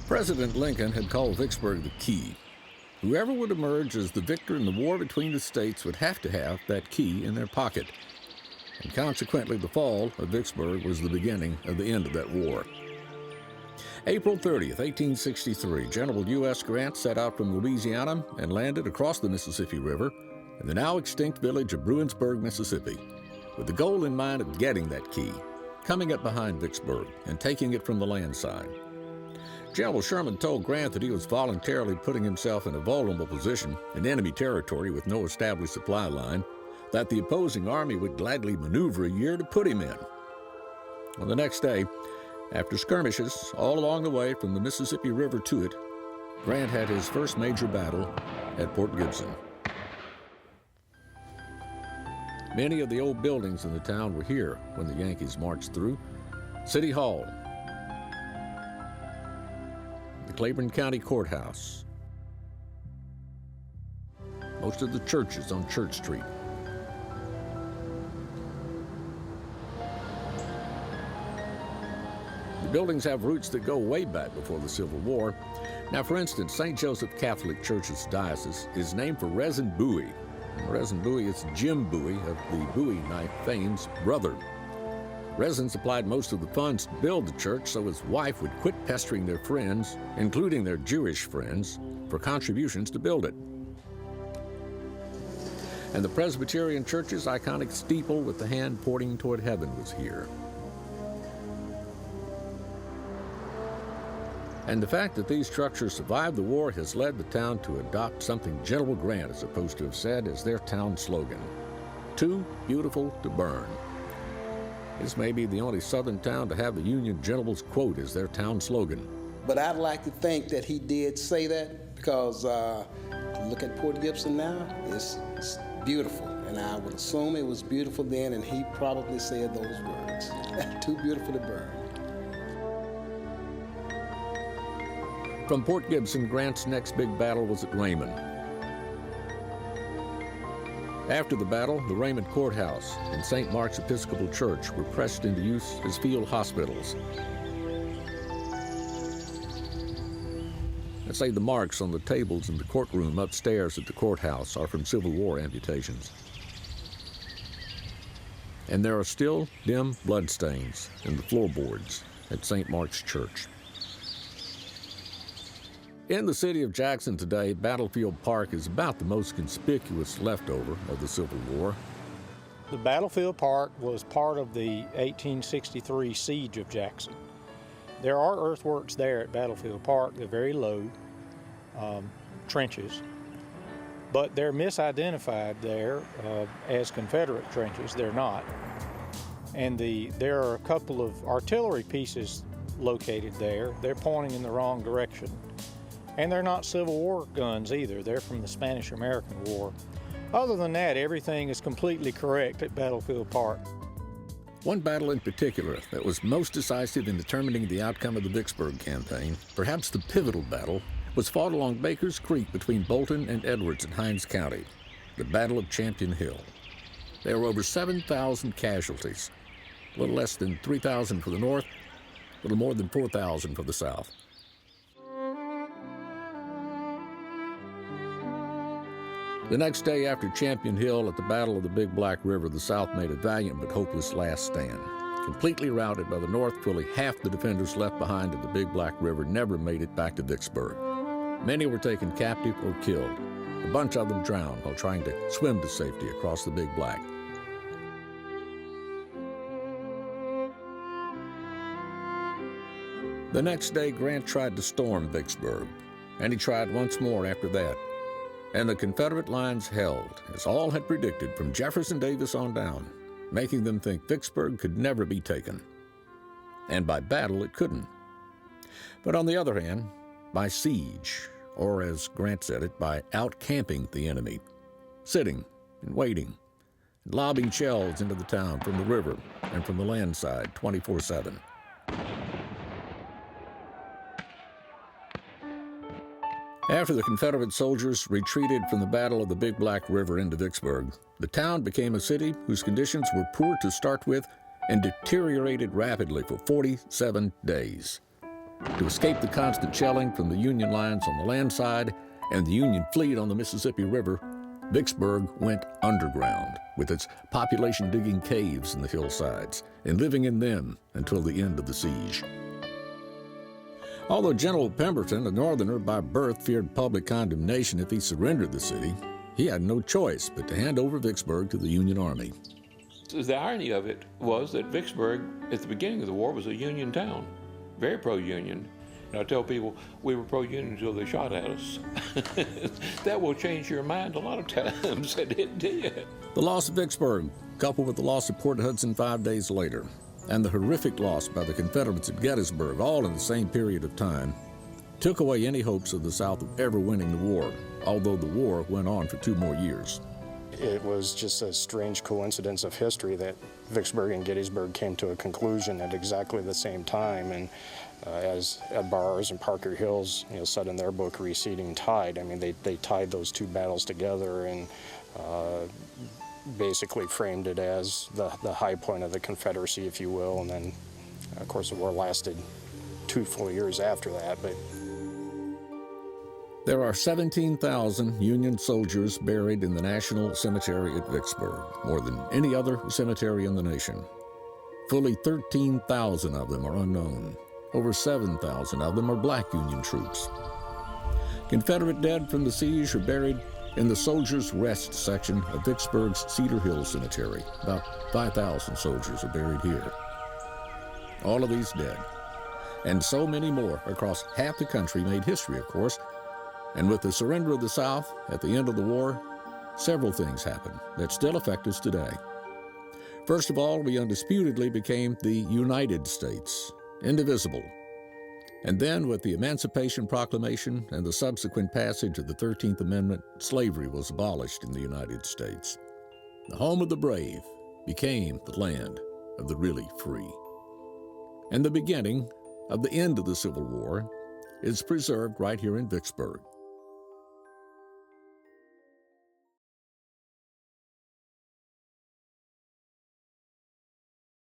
President Lincoln had called Vicksburg the key. Whoever would emerge as the victor in the war between the states would have to have that key in their pocket. And consequently, the fall of Vicksburg was the beginning of the end of that war. April 30th, 1863, General U.S. Grant set out from Louisiana and landed across the Mississippi River in the now extinct village of Bruinsburg, Mississippi, with the goal in mind of getting that key, coming up behind Vicksburg, and taking it from the land side. General Sherman told Grant that he was voluntarily putting himself in a vulnerable position in enemy territory with no established supply line, that the opposing army would gladly maneuver a year to put him in. On the next day, after skirmishes all along the way from the Mississippi River to it, Grant had his first major battle at Port Gibson. Many of the old buildings in the town were here when the Yankees marched through. City Hall, the Claiborne County Courthouse, most of the churches on Church Street. The buildings have roots that go way back before the Civil War. Now, for instance, St. Joseph Catholic Church's diocese is named for Rezin Bowie. Rezin Bowie is Jim Bowie of the Bowie knife fame's brother. Rezin supplied most of the funds to build the church so his wife would quit pestering their friends, including their Jewish friends, for contributions to build it. And the Presbyterian Church's iconic steeple with the hand pointing toward heaven was here. And the fact that these structures survived the war has led the town to adopt something General Grant is supposed to have said as their town slogan: "Too beautiful to burn." This may be the only southern town to have the Union General's quote as their town slogan. But I'd like to think that he did say that because look at Port Gibson now, it's beautiful. And I would assume it was beautiful then, and he probably said those words, "Too beautiful to burn." From Port Gibson, Grant's next big battle was at Raymond. After the battle, the Raymond Courthouse and St. Mark's Episcopal Church were pressed into use as field hospitals. I'd say the marks on the tables in the courtroom upstairs at the courthouse are from Civil War amputations. And there are still dim bloodstains in the floorboards at St. Mark's Church. In the city of Jackson today, Battlefield Park is about the most conspicuous leftover of the Civil War. The Battlefield Park was part of the 1863 siege of Jackson. There are earthworks there at Battlefield Park. They're very low trenches, but they're misidentified there as Confederate trenches. They're not. And there are a couple of artillery pieces located there. They're pointing in the wrong direction. And they're not Civil War guns either. They're from the Spanish-American War. Other than that, everything is completely correct at Battlefield Park. One battle in particular that was most decisive in determining the outcome of the Vicksburg campaign, perhaps the pivotal battle, was fought along Baker's Creek between Bolton and Edwards in Hinds County, the Battle of Champion Hill. There were over 7,000 casualties, a little less than 3,000 for the North, a little more than 4,000 for the South. The next day after Champion Hill at the Battle of the Big Black River, the South made a valiant but hopeless last stand. Completely routed by the North, fully half the defenders left behind at the Big Black River never made it back to Vicksburg. Many were taken captive or killed. A bunch of them drowned while trying to swim to safety across the Big Black. The next day, Grant tried to storm Vicksburg, and he tried once more after that. And the Confederate lines held, as all had predicted from Jefferson Davis on down, making them think Vicksburg could never be taken. And by battle, it couldn't. But on the other hand, by siege, or as Grant said it, by out-camping the enemy, sitting and waiting, and lobbing shells into the town from the river and from the land side 24/7. After the Confederate soldiers retreated from the Battle of the Big Black River into Vicksburg, the town became a city whose conditions were poor to start with and deteriorated rapidly for 47 days. To escape the constant shelling from the Union lines on the land side and the Union fleet on the Mississippi River, Vicksburg went underground, with its population digging caves in the hillsides and living in them until the end of the siege. Although General Pemberton, a Northerner by birth, feared public condemnation if he surrendered the city, he had no choice but to hand over Vicksburg to the Union Army. The irony of it was that Vicksburg, at the beginning of the war, was a Union town, very pro-Union. And I tell people we were pro-Union until they shot at us. That will change your mind a lot of times, and it did. The loss of Vicksburg, coupled with the loss of Port Hudson 5 days later, and the horrific loss by the Confederates at Gettysburg, all in the same period of time, took away any hopes of the South of ever winning the war, although the war went on for 2 more years. It was just a strange coincidence of history that Vicksburg and Gettysburg came to a conclusion at exactly the same time. And as Ed Bars and Parker Hills, said in their book, Receding Tide, I mean, they tied those 2 battles together and basically framed it as the high point of the Confederacy, if you will. And then, of course, the war lasted 2 full years after that. But there are 17,000 Union soldiers buried in the National Cemetery at Vicksburg, more than any other cemetery in the nation. Fully 13,000 of them are unknown. Over 7,000 of them are black Union troops. Confederate dead from the siege are buried in the Soldiers' Rest section of Vicksburg's Cedar Hill Cemetery. About 5,000 soldiers are buried here. All of these dead, and so many more across half the country made history, of course. And with the surrender of the South at the end of the war, several things happened that still affect us today. First of all, we undisputedly became the United States, indivisible. And then, with the Emancipation Proclamation and the subsequent passage of the 13th Amendment, slavery was abolished in the United States. The home of the brave became the land of the really free. And the beginning of the end of the Civil War is preserved right here in Vicksburg.